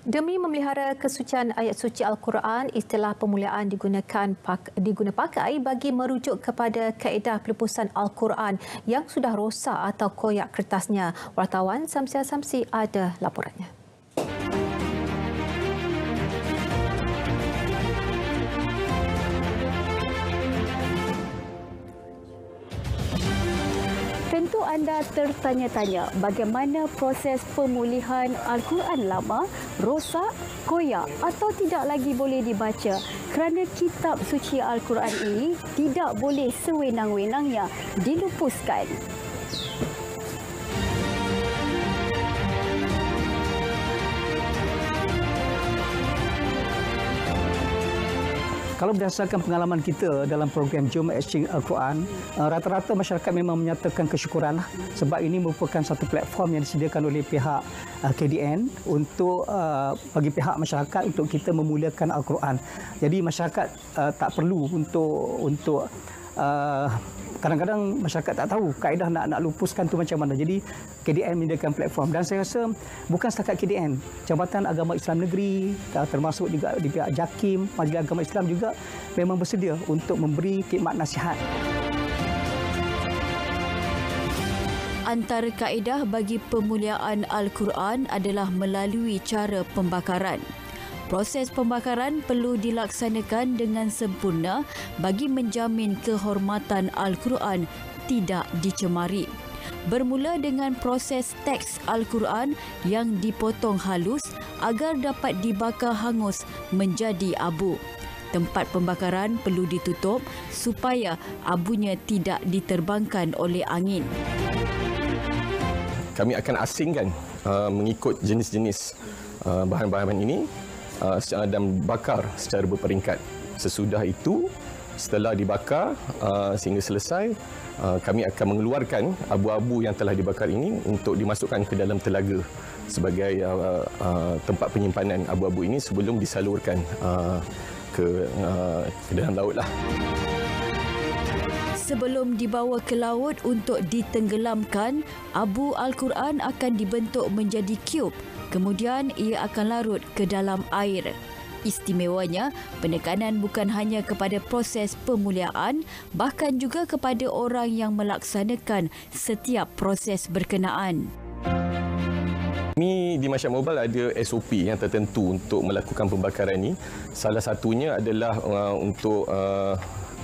Demi memelihara kesucian ayat suci Al-Quran, istilah pemuliaan diguna pakai bagi merujuk kepada kaedah pelepasan Al-Quran yang sudah rosak atau koyak kertasnya. Wartawan Samsia Samsi ada laporannya. Tentu anda tertanya-tanya bagaimana proses pemulihan Al-Quran lama, rosak, koyak atau tidak lagi boleh dibaca kerana kitab suci Al-Quran ini tidak boleh sewenang-wenangnya dilupuskan. Kalau berdasarkan pengalaman kita dalam program Jom Exchange Al-Quran, rata-rata masyarakat memang menyatakan kesyukuran sebab ini merupakan satu platform yang disediakan oleh pihak KDN untuk bagi pihak masyarakat untuk kita memuliakan Al-Quran. Jadi masyarakat tak perlu untuk kadang-kadang masyarakat tak tahu kaedah nak lupuskan tu macam mana. Jadi KDN menyediakan platform dan saya rasa bukan setakat KDN, Jabatan Agama Islam Negeri termasuk juga di pihak JAKIM, Majlis Agama Islam juga memang bersedia untuk memberi khidmat nasihat. Antara kaedah bagi pemuliaan Al-Quran adalah melalui cara pembakaran. Proses pembakaran perlu dilaksanakan dengan sempurna bagi menjamin kehormatan Al-Quran tidak dicemari. Bermula dengan proses teks Al-Quran yang dipotong halus agar dapat dibakar hangus menjadi abu. Tempat pembakaran perlu ditutup supaya abunya tidak diterbangkan oleh angin. Kami akan asingkan mengikut jenis-jenis bahan-bahan ini dan bakar secara berperingkat. Sesudah itu, setelah dibakar sehingga selesai, kami akan mengeluarkan abu-abu yang telah dibakar ini untuk dimasukkan ke dalam telaga sebagai tempat penyimpanan abu-abu ini sebelum disalurkan ke dalam laut lah. Sebelum dibawa ke laut untuk ditenggelamkan, abu Al-Quran akan dibentuk menjadi cube. Kemudian ia akan larut ke dalam air. Istimewanya, penekanan bukan hanya kepada proses pemuliaan, bahkan juga kepada orang yang melaksanakan setiap proses berkenaan. Kami di Masyarakat Mobile ada SOP yang tertentu untuk melakukan pembakaran ini. Salah satunya adalah untuk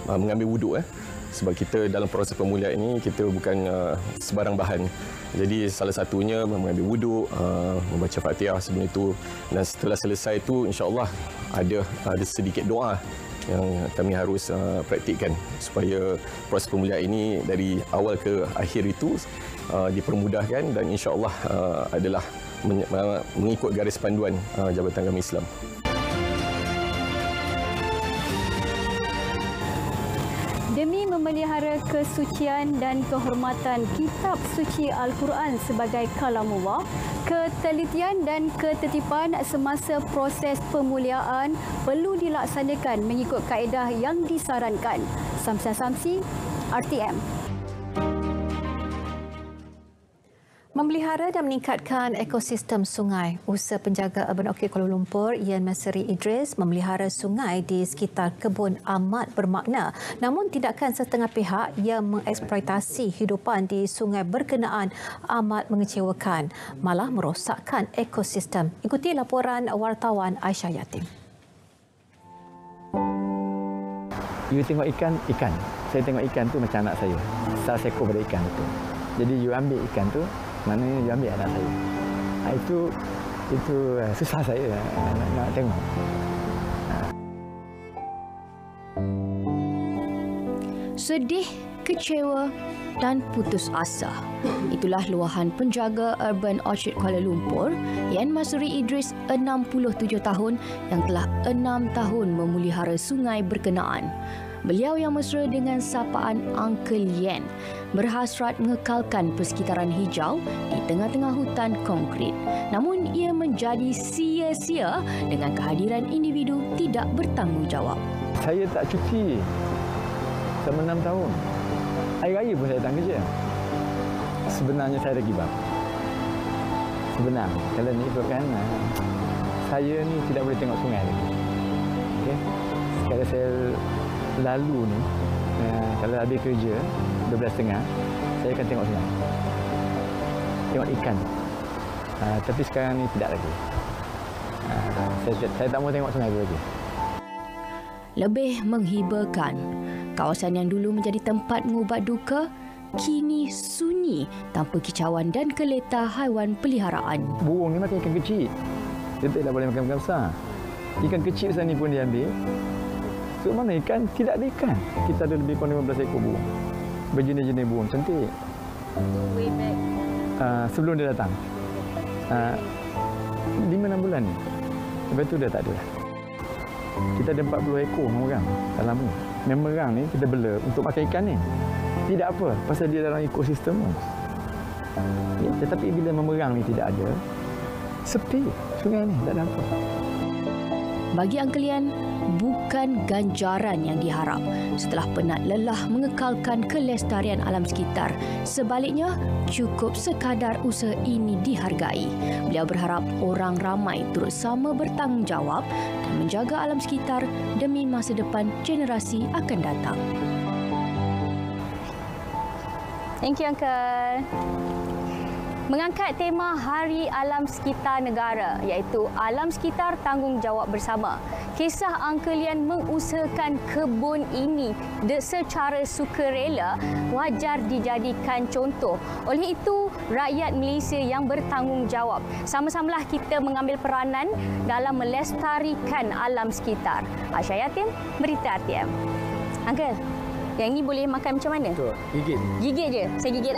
mengambil wuduk. Sebab kita dalam proses pemuliaan ini, kita bukan sebarang bahan. Jadi salah satunya mengambil wuduk, membaca Fatihah sebelum itu. Dan setelah selesai itu, insya-Allah ada sedikit doa yang kami harus praktikkan supaya proses pemuliaan ini dari awal ke akhir itu dipermudahkan dan insya-Allah adalah mengikut garis panduan Jabatan Agama Islam. Demi memelihara kesucian dan kehormatan kitab suci Al-Quran sebagai kalamullah, ketelitian dan ketertiban semasa proses pemuliaan perlu dilaksanakan mengikut kaedah yang disarankan. Samsia Samsi, RTM. Memelihara dan meningkatkan ekosistem sungai. Usaha penjaga Urban Orchid Kuala Lumpur, Ian Masri Idris, memelihara sungai di sekitar kebun amat bermakna. Namun tindakan setengah pihak yang mengeksploitasi hidupan di sungai berkenaan amat mengecewakan, malah merosakkan ekosistem. Ikuti laporan wartawan Aisyah Yatim. You tengok ikan. Saya tengok ikan tu macam anak saya. Salah seekor pada ikan itu. Jadi you ambil ikan tu, maknanya you ambil anak saya. Itu susah saya nak tengok. Sedih, kecewa dan putus asa. Itulah luahan penjaga Urban Orchid Kuala Lumpur, Ian Masri Idris, 67 tahun yang telah 6 tahun memelihara sungai berkenaan. Beliau yang mesra dengan sapaan Uncle Yen berhasrat mengekalkan persekitaran hijau di tengah-tengah hutan konkrit. Namun ia menjadi sia-sia dengan kehadiran individu tidak bertanggungjawab. Saya tak cuti selama 6 tahun. Hari raya pun saya datang kerja. sebenarnya saya dah give up. Sebenarnya, kalau ni ikutkan, saya ni tidak boleh tengok sungai lagi. Okay? Kalau saya lalu ni, kalau habis kerja 12.30, saya akan tengok sungai. Tengok ikan. Tapi sekarang ni tidak lagi. Saya tak mau tengok sungai lagi. Lebih menghiburkan, kawasan yang dulu menjadi tempat mengubat duka kini sunyi tanpa kicauan dan keleta haiwan peliharaan. Burung ni makan ikan kecil. Dia tak boleh makan ikan besar. Ikan kecil besar ni pun dia ambil. So mana ikan? Tidak ada ikan. Kita ada lebih kurang 15 ekor burung. Berjenis-jenis burung cantik. Way back. Sebelum dia datang. 5-6 bulan ni. Lepas tu dah tak ada. Kita ada 40 ekor orang dalam ni. Memerang ni kita bela untuk makan ikan ni. Tidak apa, pasal dia dalam ekosistem. Ya, tetapi bila memerang ni tidak ada, sepi sungai ni, tak ada apa. Bagi Angkelian, bukan ganjaran yang diharap setelah penat lelah mengekalkan kelestarian alam sekitar. Sebaliknya, cukup sekadar usaha ini dihargai. Beliau berharap orang ramai turut sama bertanggungjawab dan menjaga alam sekitar demi masa depan generasi akan datang. Thank you, Uncle. Mengangkat tema Hari Alam Sekitar Negara iaitu Alam Sekitar Tanggungjawab Bersama. Kisah Angkelian mengusahakan kebun ini secara sukarela wajar dijadikan contoh. Oleh itu, rakyat Malaysia yang bertanggungjawab. Sama-samalah kita mengambil peranan dalam melestarikan alam sekitar. Aisyah Yatim, Berita RTM. Uncle, yang ini boleh makan macam mana? Betul, gigit. Gigit je. Saya gigit